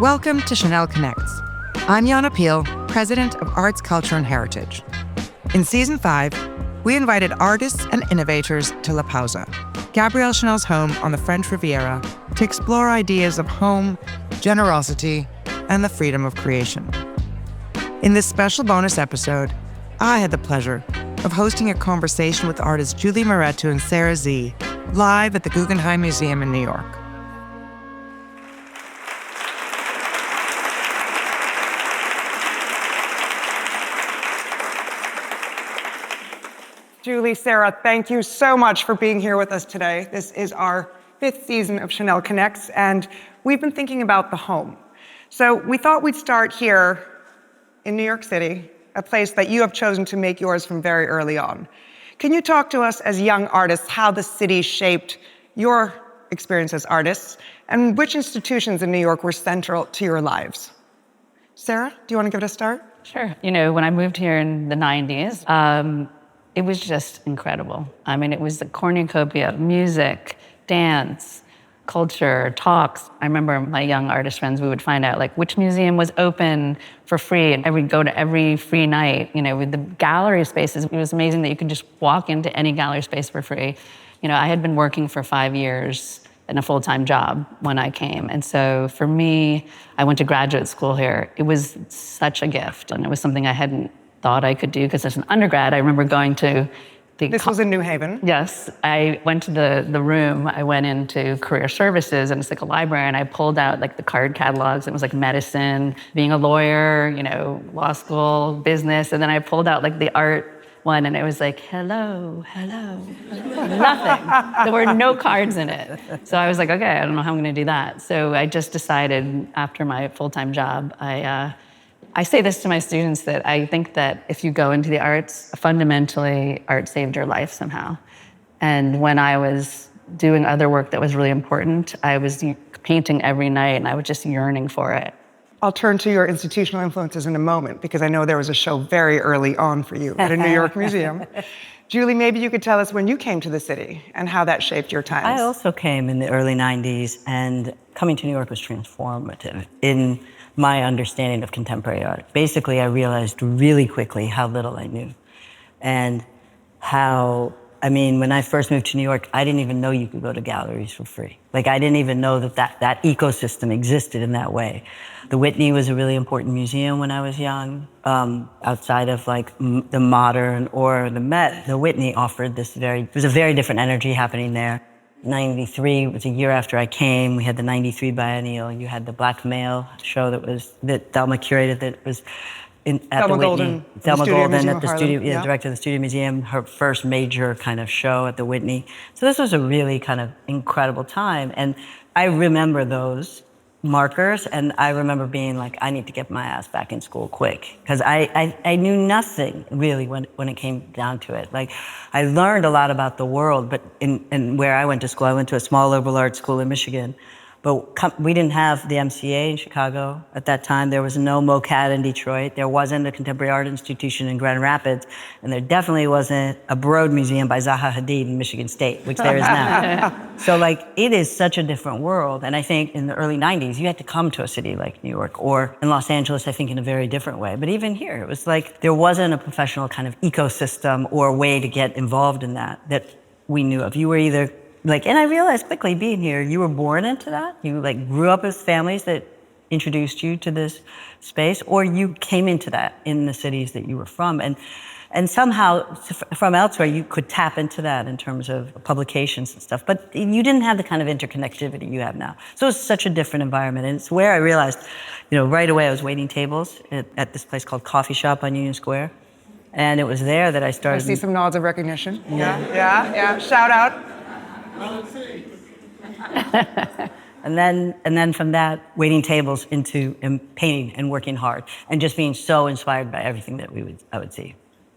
Welcome to Chanel Connects. I'm Yana Peel, president of Arts, Culture, and Heritage. In season 5, we invited artists and innovators to La Pausa, Gabrielle Chanel's home on the French Riviera, to explore ideas of home, generosity, and the freedom of creation. In this special bonus episode, I had the pleasure of hosting a conversation with artists Julie Mehretu and Sarah Z live at the Guggenheim Museum in New York. Julie, Sarah, thank you so much for being here with us today. This is our 5th season of Chanel Connects, and we've been thinking about the home. So we thought we'd start here in New York City, a place that you have chosen to make yours from very early on. Can you talk to us as young artists how the city shaped your experience as artists, and which institutions in New York were central to your lives? Sarah, do you want to give it a start? Sure. You know, when I moved here in the 90s, it was just incredible. I mean, it was the cornucopia of music, dance, culture, talks. I remember my young artist friends, we would find out like which museum was open for free, and we'd go to every free night. You know, with the gallery spaces, it was amazing that you could just walk into any gallery space for free. You know, I had been working for 5 years in a full-time job when I came. And so for me, I went to graduate school here. It was such a gift, and it was something I hadn't thought I could do, because as an undergrad, I remember going to the... This was in New Haven? Yes. I went to the room, I went into career services, and it's like a library, and I pulled out like the card catalogs. It was like medicine, being a lawyer, you know, law school, business, and then I pulled out like the art one, and it was like, hello, nothing. There were no cards in it. So I was like, okay, I don't know how I'm gonna do that. So I just decided after my full-time job, I say this to my students, that I think that if you go into the arts, fundamentally, art saved your life somehow. And when I was doing other work that was really important, I was painting every night, and I was just yearning for it. I'll turn to your institutional influences in a moment, because I know there was a show very early on for you at a New York museum. Julie, maybe you could tell us when you came to the city and how that shaped your times. I also came in the early 90s, and coming to New York was transformative in my understanding of contemporary art. Basically, I realized really quickly how little I knew, and how, I mean, when I first moved to New York, I didn't even know you could go to galleries for free. Like, I didn't even know that ecosystem existed in that way. The Whitney was a really important museum when I was young. Outside of like the Modern or the Met, the Whitney offered this there was a very different energy happening there. 93 was a year after I came. We had the 93 biennial. You had the Black Male show that Thelma curated, that was at Thelma the Whitney. Thelma Golden at the studio, director of the Studio Museum, her first major kind of show at the Whitney. So this was a really kind of incredible time. And I remember those markers, and I remember being like, I need to get my ass back in school quick, because I knew nothing really when it came down to it. Like, I learned a lot about the world, but in where I went to school, I went to a small liberal arts school in Michigan, but we didn't have the MCA in Chicago at that time. There was no MoCAD in Detroit. There wasn't a contemporary art institution in Grand Rapids, and there definitely wasn't a Broad Museum by Zaha Hadid in Michigan State, which there is now. So like, it is such a different world. And I think in the early 90s, you had to come to a city like New York, or in Los Angeles, I think in a very different way. But even here, it was like, there wasn't a professional kind of ecosystem or way to get involved in that we knew of. You were either like, and I realized quickly being here, you were born into that. You like grew up with families that introduced you to this space, or you came into that in the cities that you were from. And somehow from elsewhere, you could tap into that in terms of publications and stuff, but you didn't have the kind of interconnectivity you have now. So it's such a different environment. And it's where I realized, you know, right away I was waiting tables at this place called Coffee Shop on Union Square. And it was there that I started. I see some nods of recognition. Yeah. Shout out. And then from that, waiting tables into painting and working hard, and just being so inspired by everything that I would see.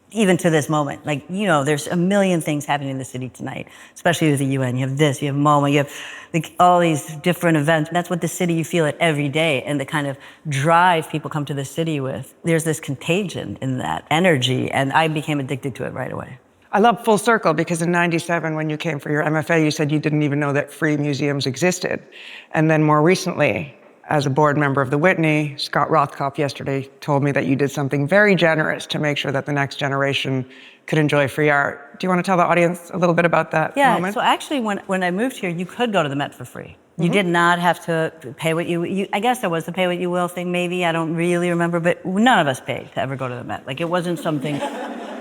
Even to this moment, like, you know, there's a million things happening in the city tonight, especially with the UN. You have this, you have MoMA, you have like all these different events. That's what the city, you feel it every day, and the kind of drive people come to the city with. There's this contagion in that energy, and I became addicted to it right away. I love full circle, because in 97, when you came for your MFA, you said you didn't even know that free museums existed. And then more recently, as a board member of the Whitney, Scott Rothkopf yesterday told me that you did something very generous to make sure that the next generation could enjoy free art. Do you want to tell the audience a little bit about that moment? So actually when I moved here, you could go to the Met for free. You did not have to pay what you, I guess there was the pay what you will thing maybe, I don't really remember, but none of us paid to ever go to the Met. Like it wasn't something,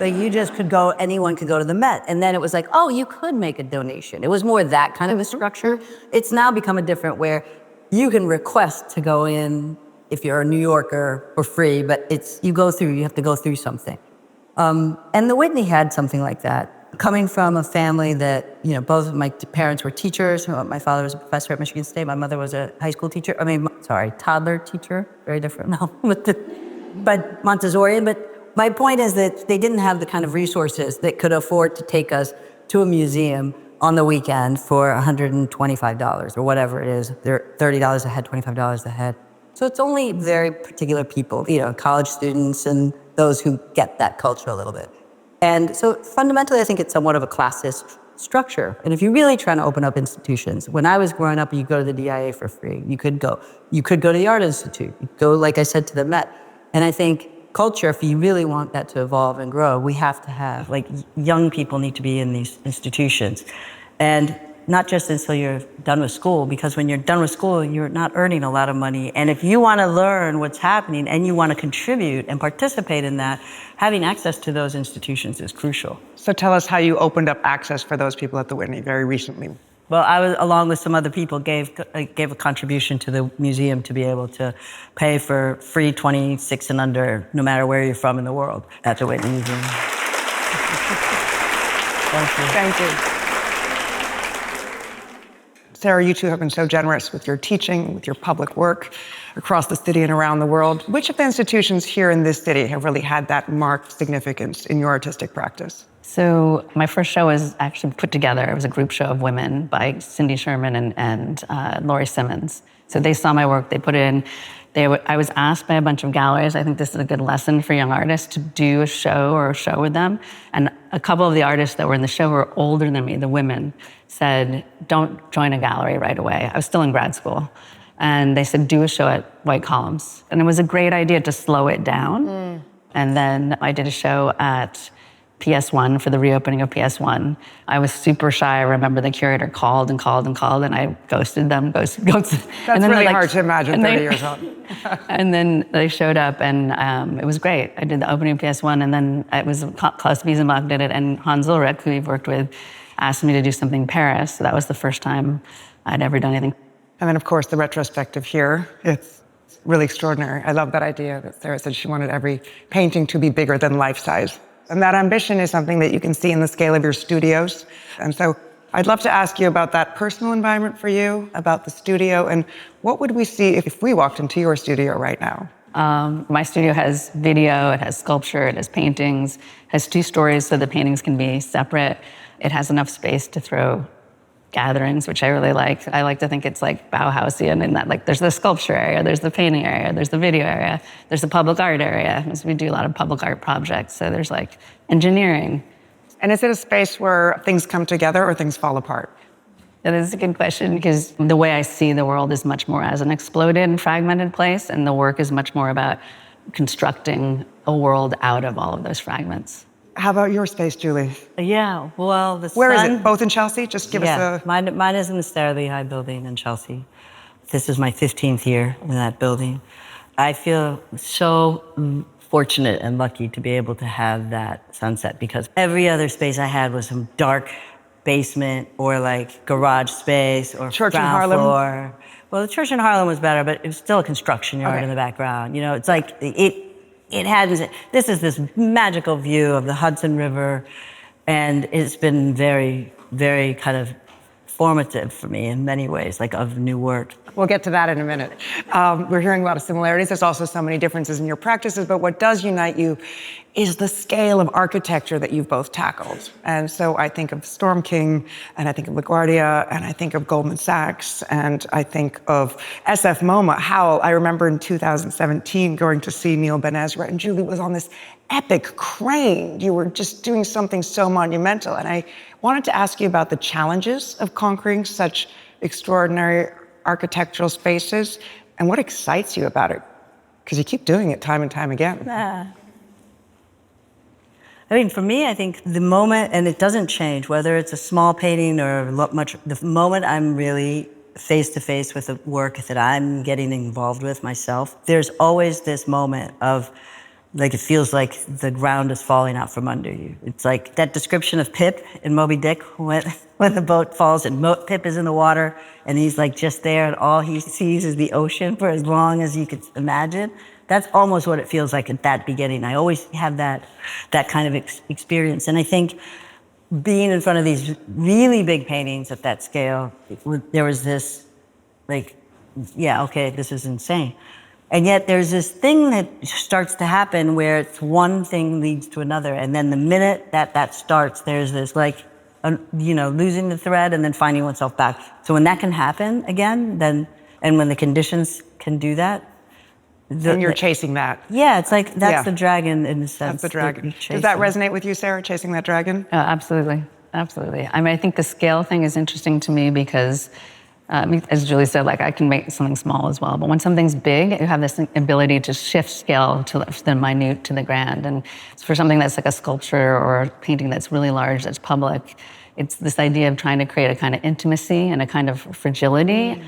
like you just could go, anyone could go to the Met. And then it was like, oh, you could make a donation. It was more that kind of a structure. It's now become a different where you can request to go in if you're a New Yorker for free, but you have to go through something. And the Whitney had something like that. Coming from a family that, both of my parents were teachers. My father was a professor at Michigan State. My mother was a high school teacher. Toddler teacher. Very different now. But Montessorian. But my point is that they didn't have the kind of resources that could afford to take us to a museum on the weekend for $125 or whatever it is. They're $30 a head, $25 a head. So it's only very particular people, college students and those who get that culture a little bit. And so fundamentally, I think it's somewhat of a classist structure. And if you're really trying to open up institutions, when I was growing up, you could go to the DIA for free. You could go to the Art Institute. You could go, like I said, to the Met. And I think culture, if you really want that to evolve and grow, we have to have, young people need to be in these institutions. And not just until you're done with school, because when you're done with school, you're not earning a lot of money. And if you want to learn what's happening and you want to contribute and participate in that, having access to those institutions is crucial. So tell us how you opened up access for those people at the Whitney very recently. Well, I was, along with some other people, gave a contribution to the museum to be able to pay for free 26 and under, no matter where you're from in the world, at the Whitney Museum. Thank you. Thank you. Sarah, you two have been so generous with your teaching, with your public work across the city and around the world. Which of the institutions here in this city have really had that marked significance in your artistic practice? So my first show was actually put together. It was a group show of women by Cindy Sherman and Laurie Simmons. So they saw my work, they put it in. I was asked by a bunch of galleries, I think this is a good lesson for young artists, to do a show with them. And a couple of the artists that were in the show were older than me, the women, said, don't join a gallery right away. I was still in grad school. And they said, do a show at White Columns. And it was a great idea to slow it down. And then I did a show at PS1 for the reopening of PS1. I was super shy. I remember the curator called and I ghosted them. That's and then really hard to imagine 30 years old. And then they showed up and it was great. I did the opening of PS1 and then it was Klaus Wiesenbach did it and Hans Ulrich, who we've worked with, asked me to do something in Paris. So that was the first time I'd ever done anything. And then of course the retrospective here. It's really extraordinary. I love that idea that Sarah said she wanted every painting to be bigger than life size. And that ambition is something that you can see in the scale of your studios. And so I'd love to ask you about that personal environment for you, about the studio, and what would we see if we walked into your studio right now? My studio has video, it has sculpture, it has paintings, has 2 stories so the paintings can be separate. It has enough space to throw gatherings, which I really like. I like to think it's like Bauhausian in that there's the sculpture area, there's the painting area, there's the video area, there's the public art area. We do a lot of public art projects, so there's engineering. And is it a space where things come together or things fall apart? That is a good question because the way I see the world is much more as an exploded and fragmented place, and the work is much more about constructing a world out of all of those fragments. How about your space, Julie? Yeah, well, Where is it? Both in Chelsea? Just give us a... Mine is in the Starry Lehigh building in Chelsea. This is my 15th year in that building. I feel so fortunate and lucky to be able to have that sunset because every other space I had was some dark basement or garage space or Church in ground Harlem? floor. Well, the church in Harlem was better, but it was still a construction yard in the background. It's it had this magical view of the Hudson River, and it's been very, very kind of formative for me in many ways, of new work. We'll get to that in a minute. We're hearing a lot of similarities. There's also so many differences in your practices, but what does unite you is the scale of architecture that you've both tackled. And so I think of Storm King, and I think of LaGuardia, and I think of Goldman Sachs, and I think of SF MoMA. Howell, I remember in 2017 going to see Neil Ben Ezra, and Julie was on this epic crane. You were just doing something so monumental. And I wanted to ask you about the challenges of conquering such extraordinary architectural spaces And what excites you about it? Because you keep doing it time and time again. I mean, for me, I think the moment, and it doesn't change, whether it's a small painting or the moment I'm really face to face with the work that I'm getting involved with myself, there's always this moment of, like, it feels like the ground is falling out from under you. It's like that description of Pip in Moby Dick when the boat falls and Pip is in the water and he's like just there and all he sees is the ocean for as long as you could imagine. That's almost what it feels like at that beginning. I always have that kind of experience. And I think being in front of these really big paintings at that scale, there was this, like, yeah, okay, this is insane. And yet there's this thing that starts to happen where it's one thing leads to another. And then the minute that starts, there's this, like, losing the thread and then finding oneself back. So when that can happen again, and when the conditions can do that, and you're chasing that. Yeah, it's like that's the dragon in a sense. That's the dragon. Does that resonate with you, Sarah, chasing that dragon? Oh, absolutely. Absolutely. I mean, I think the scale thing is interesting to me because, as Julie said, like, I can make something small as well. But when something's big, you have this ability to shift scale to the minute to the grand. And for something that's like a sculpture or a painting that's really large, that's public, it's this idea of trying to create a kind of intimacy and a kind of fragility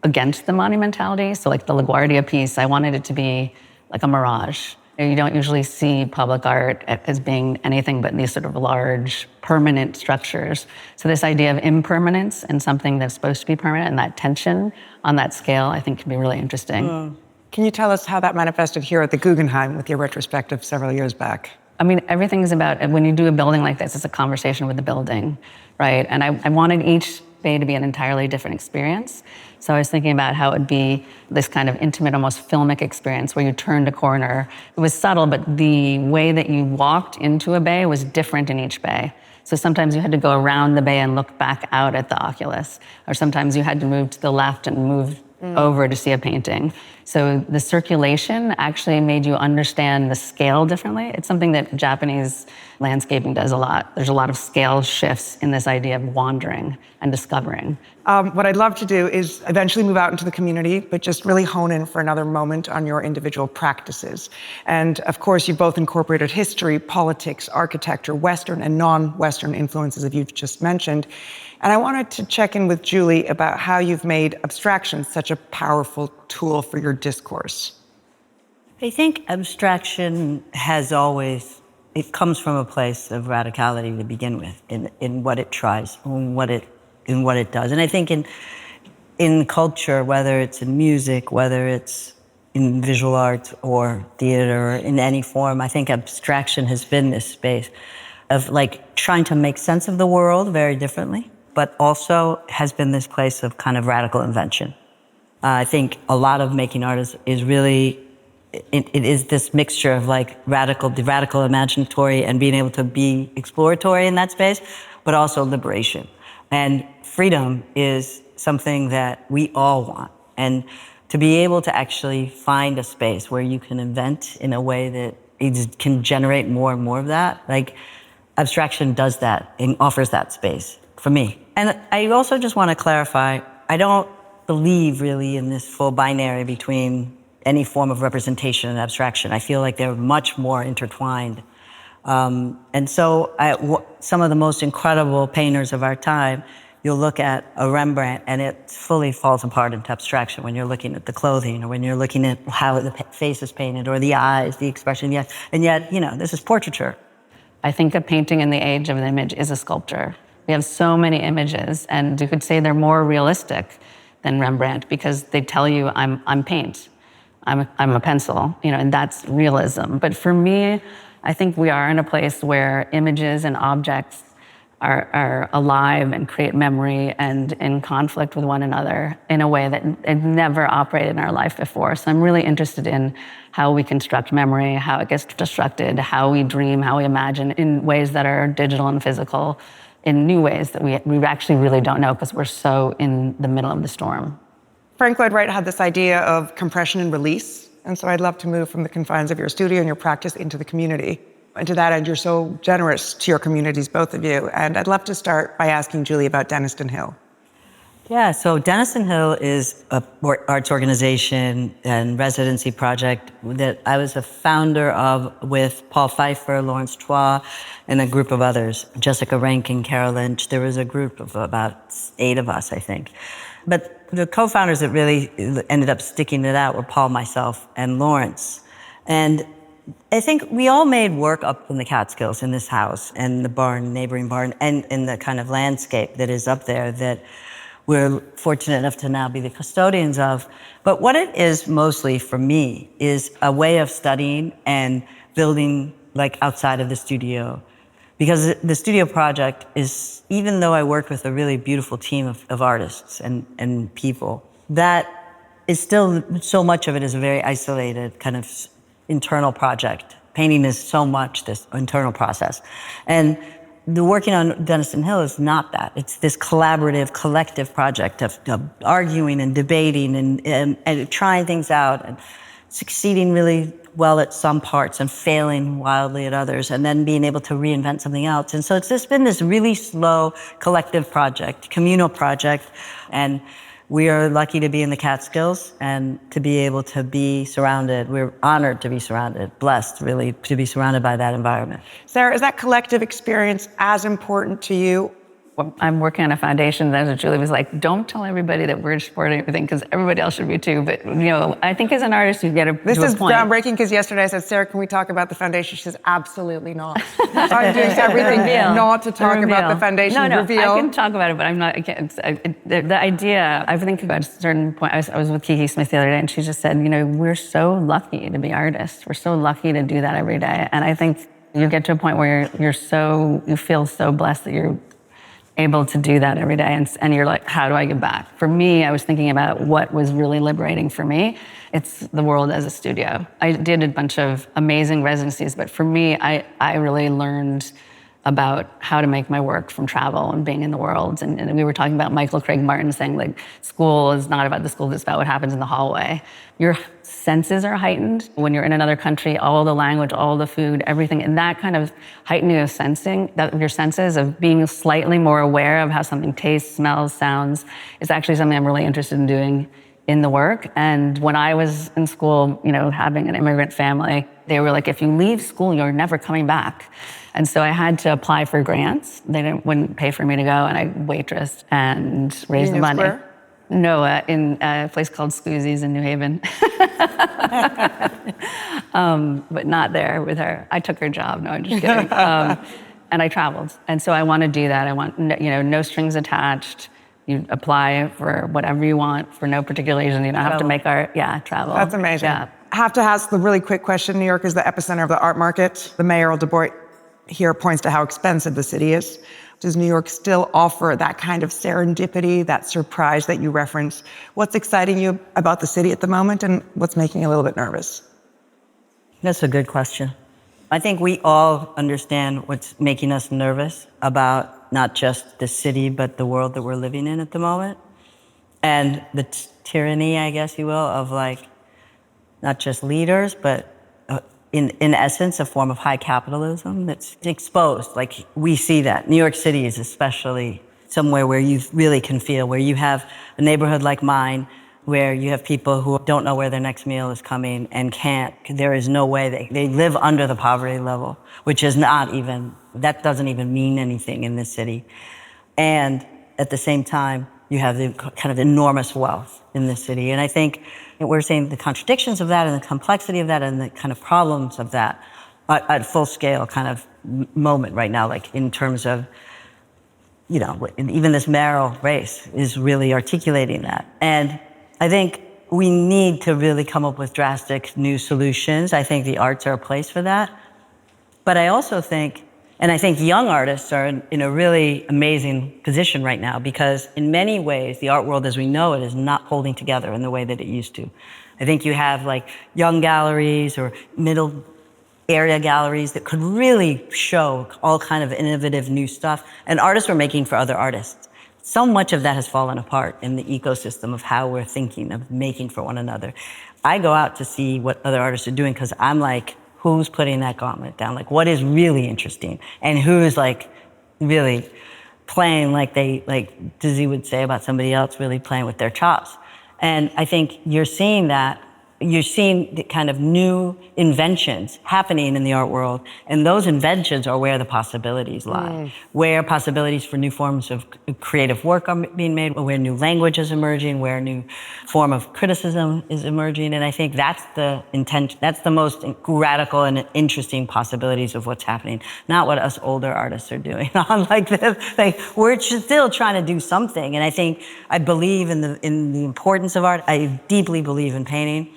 against the monumentality. So like the LaGuardia piece, I wanted it to be like a mirage. You don't usually see public art as being anything but these sort of large, permanent structures. So this idea of impermanence and something that's supposed to be permanent, and that tension on that scale, I think can be really interesting. Can you tell us how that manifested here at the Guggenheim with your retrospective several years back? I mean, everything is about, when you do a building like this, it's a conversation with the building, right? And I wanted each bay to be an entirely different experience. So I was thinking about how it would be this kind of intimate, almost filmic experience where you turned a corner. It was subtle, but the way that you walked into a bay was different in each bay. So sometimes you had to go around the bay and look back out at the oculus, or sometimes you had to move to the left and move over to see a painting. So the circulation actually made you understand the scale differently. It's something that Japanese landscaping does a lot. There's a lot of scale shifts in this idea of wandering and discovering. What I'd love to do is eventually move out into the community, but just really hone in for another moment on your individual practices. And of course, you've both incorporated history, politics, architecture, Western and non-Western influences, as you've just mentioned. And I wanted to check in with Julie about how you've made abstraction such a powerful tool for your discourse. I think abstraction has always, it comes from a place of radicality to begin with, in what it tries, in what it does. And I think in culture, whether it's in music, whether it's in visual arts or theater, or in any form, I think abstraction has been this space of, like, trying to make sense of the world very differently, but also has been this place of kind of radical invention. I think a lot of making art is really, it is this mixture of, like, the radical imaginatory and being able to be exploratory in that space, but also liberation. And freedom is something that we all want. And to be able to actually find a space where you can invent in a way that it can generate more and more of that, like, abstraction does that and offers that space for me. And I also just want to clarify, I don't believe really in this full binary between any form of representation and abstraction. I feel like they're much more intertwined. And so some of the most incredible painters of our time, you'll look at a Rembrandt and it fully falls apart into abstraction when you're looking at the clothing, or when you're looking at how the face is painted, or the eyes, the expression, the eyes. And yet, this is portraiture. I think a painting in the age of an image is a sculpture. We have so many images, and you could say they're more realistic than Rembrandt because they tell you, I'm paint, I'm a pencil, and that's realism. But for me, I think we are in a place where images and objects are alive and create memory and in conflict with one another in a way that it never operated in our life before. So I'm really interested in how we construct memory, how it gets destructed, how we dream, how we imagine in ways that are digital and physical, in new ways that we actually really don't know because we're so in the middle of the storm. Frank Lloyd Wright had this idea of compression and release. And so I'd love to move from the confines of your studio and your practice into the community. And to that end, you're so generous to your communities, both of you. And I'd love to start by asking Julie about Denniston Hill. Yeah, so Denison Hill is a arts organization and residency project that I was a founder of with Paul Pfeiffer, Lawrence Trois, and a group of others, Jessica Rankin, Carol Lynch. There was a group of about 8 of us, I think. But the co-founders that really ended up sticking it out were Paul, myself, and Lawrence. And I think we all made work up in the Catskills in this house and the barn, neighboring barn, and in the kind of landscape that is up there that we're fortunate enough to now be the custodians of. But what it is mostly for me is a way of studying and building like outside of the studio. Because the studio project is, even though I work with a really beautiful team of artists and people, that is still, so much of it is a very isolated kind of internal project. Painting is so much this internal process. And the working on Denison Hill is not that. It's this collaborative, collective project of arguing and debating and trying things out and succeeding really well at some parts and failing wildly at others, and then being able to reinvent something else. And so it's just been this really slow collective project, communal project. And we are lucky to be in the Catskills and to be able to be surrounded. We're honored to be surrounded, blessed really to be surrounded by that environment. Sarah, is that collective experience as important to you? Well, I'm working on a foundation that Julie was like, don't tell everybody that we're supporting everything because everybody else should be too. But, you know, I think as an artist, you get to a point. This is groundbreaking because yesterday I said, Sarah, can we talk about the foundation? She says, absolutely not. I'm doing everything not to talk about the foundation. No, Reveal. I can talk about it, but I'm not, I can't. The idea, I think about a certain point, I was with Kiki Smith the other day and she just said, you know, we're so lucky to be artists. We're so lucky to do that every day. And I think you get to a point where you feel so blessed that you're able to do that every day, and you're like, how do I give back? For me, I was thinking about what was really liberating for me. It's the world as a studio. I did a bunch of amazing residencies, but for me, I really learned about how to make my work from travel and being in the world. And we were talking about Michael Craig Martin saying, like, school is not about the school, it's about what happens in the hallway. Your senses are heightened when you're in another country, all the language, all the food, everything. And that kind of heightening of sensing, that your senses of being slightly more aware of how something tastes, smells, sounds, is actually something I'm really interested in doing in the work. And when I was in school, you know, having an immigrant family, they were like, if you leave school, you're never coming back. And so I had to apply for grants. They wouldn't pay for me to go, and I waitressed and raised the money. Square? No, in a place called Scoozy's in New Haven. But not there with her. I took her job. No, I'm just kidding. And I traveled. And so I want to do that. I want, you know, no strings attached. You apply for whatever you want for no particular reason. You don't have to make art. Yeah, travel. That's amazing. Yeah. I have to ask the really quick question. New York is the epicenter of the art market. The mayoral debate here points to how expensive the city is. Does New York still offer that kind of serendipity, that surprise that you reference? What's exciting you about the city at the moment, and what's making you a little bit nervous? That's a good question. I think we all understand what's making us nervous about not just the city, but the world that we're living in at the moment. And the tyranny, I guess you will, of like, not just leaders, but in essence, a form of high capitalism that's exposed. Like, we see that. New York City is especially somewhere where you really can feel, where you have a neighborhood like mine, where you have people who don't know where their next meal is coming and can't. There is no way. They live under the poverty level, which is not even, that doesn't even mean anything in this city. And at the same time, you have the kind of enormous wealth in this city. And I think we're seeing the contradictions of that and the complexity of that and the kind of problems of that at full scale kind of moment right now, like in terms of, you know, even this mayoral race is really articulating that. And I think we need to really come up with drastic new solutions. I think the arts are a place for that. But I also think, and I think young artists are in a really amazing position right now, because in many ways, the art world as we know it is not holding together in the way that it used to. I think you have like young galleries or middle area galleries that could really show all kind of innovative new stuff, and artists were making for other artists. So much of that has fallen apart in the ecosystem of how we're thinking of making for one another. I go out to see what other artists are doing because I'm like, who's putting that gauntlet down? Like, what is really interesting? And who's like really playing like Dizzy would say about somebody else, really playing with their chops. And I think you're seeing that. You're seeing the kind of new inventions happening in the art world, and those inventions are where the possibilities lie, where possibilities for new forms of creative work are being made, where new language is emerging, where a new form of criticism is emerging. And I think that's the intent, that's the most radical and interesting possibilities of what's happening, not what us older artists are doing on like this. Like, we're still trying to do something. And I think I believe in the importance of art. I deeply believe in painting.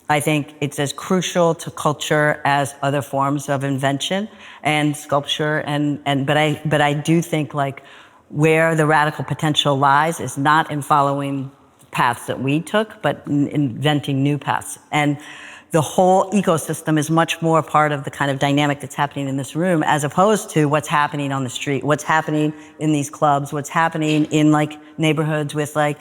I think it's as crucial to culture as other forms of invention and sculpture, but I do think like where the radical potential lies is not in following paths that we took, but in inventing new paths. And the whole ecosystem is much more part of the kind of dynamic that's happening in this room, as opposed to what's happening on the street, what's happening in these clubs, what's happening in like neighborhoods with like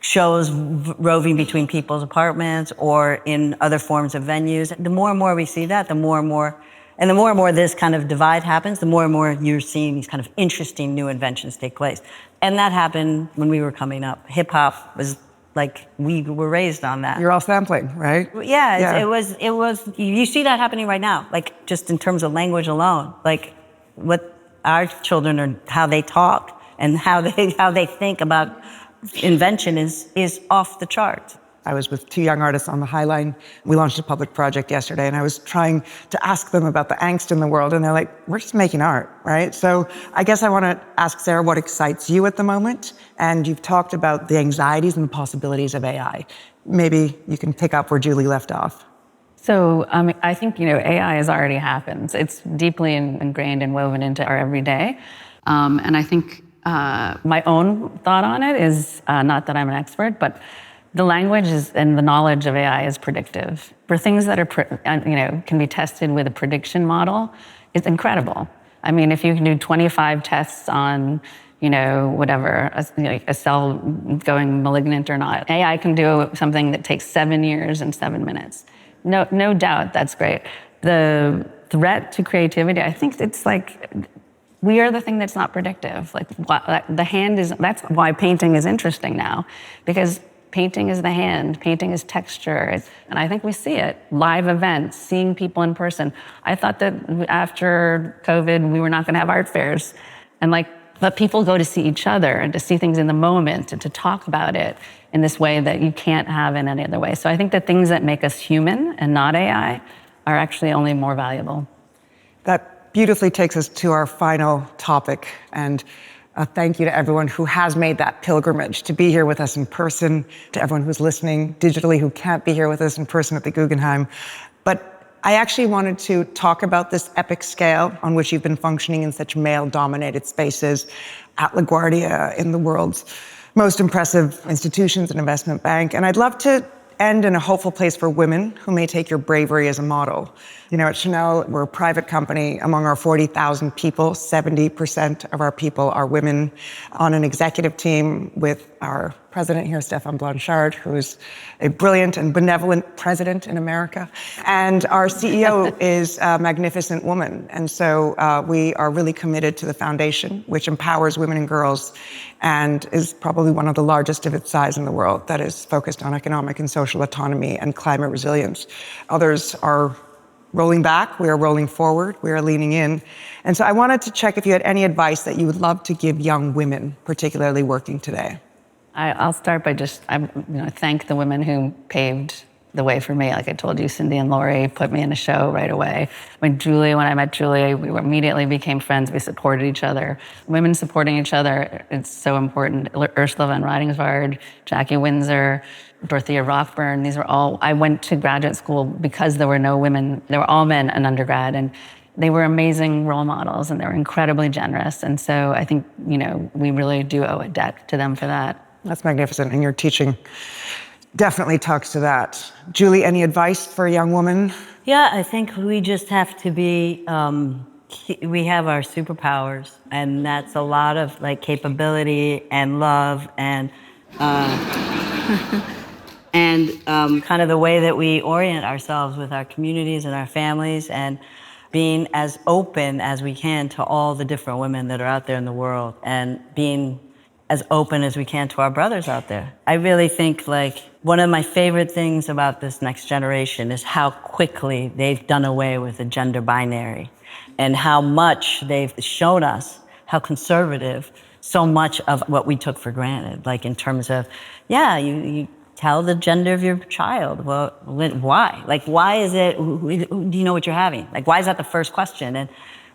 shows roving between people's apartments or in other forms of venues. The more and more we see that, the more and more this kind of divide happens, the more and more you're seeing these kind of interesting new inventions take place. And that happened when we were coming up. Hip hop was like, we were raised on that. You're all sampling, right? Yeah, it was, you see that happening right now, like just in terms of language alone, like what our children are, how they talk and how they think about invention is off the charts. I was with two young artists on the High Line. We launched a public project yesterday, and I was trying to ask them about the angst in the world, and they're like, we're just making art, right? So I guess I want to ask Sarah what excites you at the moment, and you've talked about the anxieties and the possibilities of AI. Maybe you can pick up where Julie left off. So I think, AI has already happened. It's deeply ingrained and woven into our everyday. And I think my own thought on it is, not that I'm an expert, but the language and the knowledge of AI is predictive. For things that are, can be tested with a prediction model, it's incredible. I mean, if you can do 25 tests on, whatever, a cell going malignant or not, AI can do something that takes 7 years and 7 minutes. No doubt, that's great. The threat to creativity, I think it's like, we are the thing that's not predictive. Like the hand that's why painting is interesting now, because painting is the hand, painting is texture. And I think we see it. Live events, seeing people in person. I thought that after COVID, we were not gonna have art fairs. But people go to see each other and to see things in the moment and to talk about it in this way that you can't have in any other way. So I think the things that make us human and not AI are actually only more valuable. That beautifully takes us to our final topic, and a thank you to everyone who has made that pilgrimage to be here with us in person, to everyone who's listening digitally who can't be here with us in person at the Guggenheim. But I actually wanted to talk about this epic scale on which you've been functioning in such male-dominated spaces at LaGuardia, in the world's most impressive institutions and investment bank. And I'd love to end in a hopeful place for women who may take your bravery as a model. At Chanel, we're a private company. Among our 40,000 people, 70% of our people are women. On an executive team with our president here, Stéphane Blanchard, who's a brilliant and benevolent president in America. And our CEO is a magnificent woman. And so we are really committed to the foundation, which empowers women and girls and is probably one of the largest of its size in the world that is focused on economic and social autonomy and climate resilience. Others are rolling back, we are rolling forward, we are leaning in. And so I wanted to check if you had any advice that you would love to give young women, particularly working today. I'll start by just thank the women who paved the way for me. Like I told you, Cindy and Lori put me in a show right away. When I met Julie, we immediately became friends. We supported each other. Women supporting each other, it's so important. Ursula von Rydingvaart, Jackie Windsor, Dorothea Rothburn, these were all, I went to graduate school because there were no women, they were all men in undergrad, and they were amazing role models and they were incredibly generous. And so I think, we really do owe a debt to them for that. That's magnificent, and your teaching definitely talks to that. Julie, any advice for a young woman? Yeah, I think we just have to be, we have our superpowers, and that's a lot of capability and love and kind of the way that we orient ourselves with our communities and our families. And being as open as we can to all the different women that are out there in the world, and being as open as we can to our brothers out there. I really think like one of my favorite things about this next generation is how quickly they've done away with the gender binary, and how much they've shown us how conservative so much of what we took for granted. Like in terms of, yeah, you tell the gender of your child. Well, why? Like, why is it, do you know what you're having? Like, why is that the first question?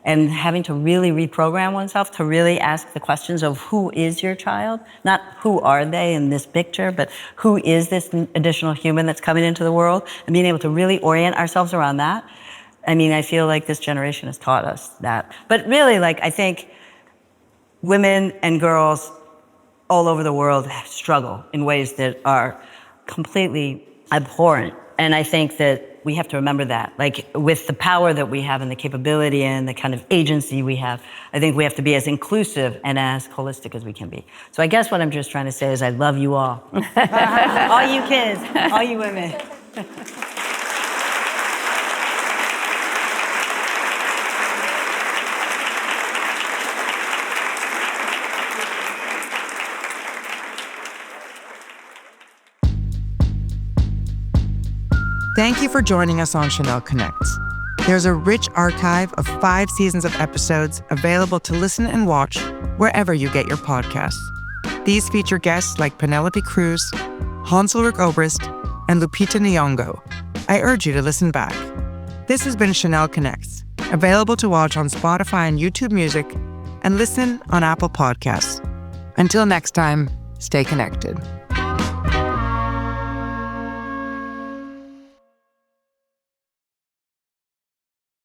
And having to really reprogram oneself to really ask the questions of who is your child? Not who are they in this picture, but who is this additional human that's coming into the world? And being able to really orient ourselves around that. I mean, I feel like this generation has taught us that. But really, like, I think women and girls all over the world struggle in ways that are completely abhorrent. And I think that we have to remember that. Like, with the power that we have and the capability and the kind of agency we have, I think we have to be as inclusive and as holistic as we can be. So I guess what I'm just trying to say is I love you all. All you kids, all you women. Thank you for joining us on Chanel Connects. There's a rich archive of 5 seasons of episodes available to listen and watch wherever you get your podcasts. These feature guests like Penelope Cruz, Hans-Ulrich Obrist, and Lupita Nyong'o. I urge you to listen back. This has been Chanel Connects, available to watch on Spotify and YouTube Music, and listen on Apple Podcasts. Until next time, stay connected.